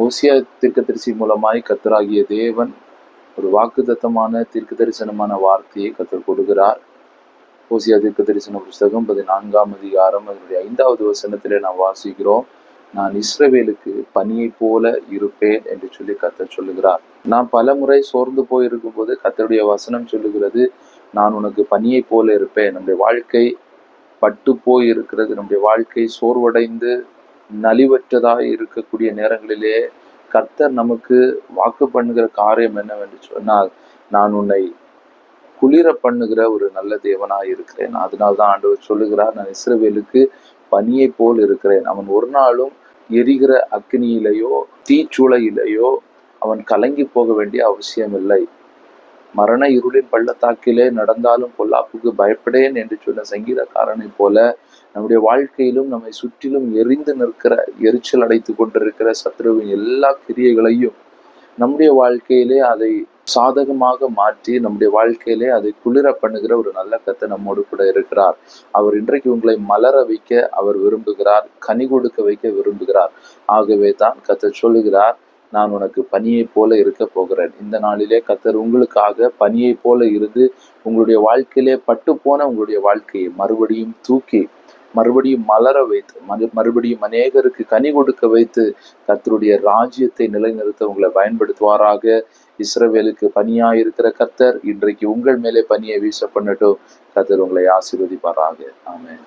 ஓசியா தீர்க்கதரிசி மூலமாய் கர்த்தராகிய தேவன் ஒரு வாக்குத்தத்தமான தீர்க்க தரிசனமான வார்த்தையை கர்த்தர் கொடுக்கிறார். ஓசியா தீர்க்க தரிசன புஸ்தகம் 14ஆம் அதிகாரம் அதனுடைய 5வது வசனத்திலே நாம் வாசிக்கிறோம். நான் இஸ்ரவேலுக்கு பனியை போல இருப்பேன் என்று சொல்லி கர்த்தர் சொல்லுகிறார். நான் பல முறை சோர்ந்து போயிருக்கும் போது கர்த்தருடைய வசனம் சொல்லுகிறது, நான் உனக்கு பனியை போல இருப்பேன். நம்முடைய வாழ்க்கை பட்டு போய் இருக்கிறது, நம்முடைய வாழ்க்கை சோர்வடைந்து நலிவற்றதாய் இருக்கக்கூடிய நேரங்களிலே கர்த்தர் நமக்கு வாக்கு பண்ணுகிற காரியம் என்னவென்று சொன்னால், நான் உன்னை குளிர பண்ணுகிற ஒரு நல்ல தேவனாய் இருக்கிறேன். அதனால்தான் ஆண்டவர் சொல்லுகிறார், நான் இஸ்ரவேலுக்கு பனியை போல் இருக்கிறேன். அவன் ஒரு நாளும் எரிகிற அக்னியிலேயோ தீச்சூளையிலேயோ அவன் கலங்கி போக வேண்டிய அவசியம் இல்லை. மரண இருளின் பள்ளத்தாக்கிலே நடந்தாலும் பொல்லாப்புக்கு பயப்படேன் என்று சொன்ன சங்கீதக்காரனை போல நம்முடைய வாழ்க்கையிலும் நம்மை சுற்றிலும் எரிந்து நிற்கிற, எரிச்சல் அடைத்து கொண்டிருக்கிற சத்ருவின் எல்லா கிரியைகளையும் நம்முடைய வாழ்க்கையிலே அதை சாதகமாக மாற்றி நம்முடைய வாழ்க்கையிலே அதை குளிர பண்ணுகிற ஒரு நல்ல கர்த்தர் நம்மோடு கூட இருக்கிறார். அவர் இன்றைக்கு உங்களை மலர வைக்க அவர் விரும்புகிறார், கனி கொடுக்க வைக்க விரும்புகிறார். ஆகவே தான் கர்த்தர் சொல்லுகிறார், நான் உனக்கு பனியை போல இருக்க போகிறேன். இந்த நாளிலே கர்த்தர் உங்களுக்காக பனியை போல இருந்து உங்களுடைய வாழ்க்கையிலே பட்டு போன உங்களுடைய வாழ்க்கையை மறுபடியும் தூக்கி மறுபடியும் மலர வைத்து மறுபடியும் அநேகருக்கு கனி கொடுக்க வைத்து கர்த்தருடைய ராஜ்யத்தை நிலைநிறுத்த உங்களை பயன்படுத்துவாராக. இஸ்ரவேலுக்கு பனியாயிருக்கிற கர்த்தர் இன்றைக்கு உங்கள் மேலே பனியை வீச பண்ணட்டும். கர்த்தர் உங்களை ஆசீர்வதிப்பாராக. ஆமென்.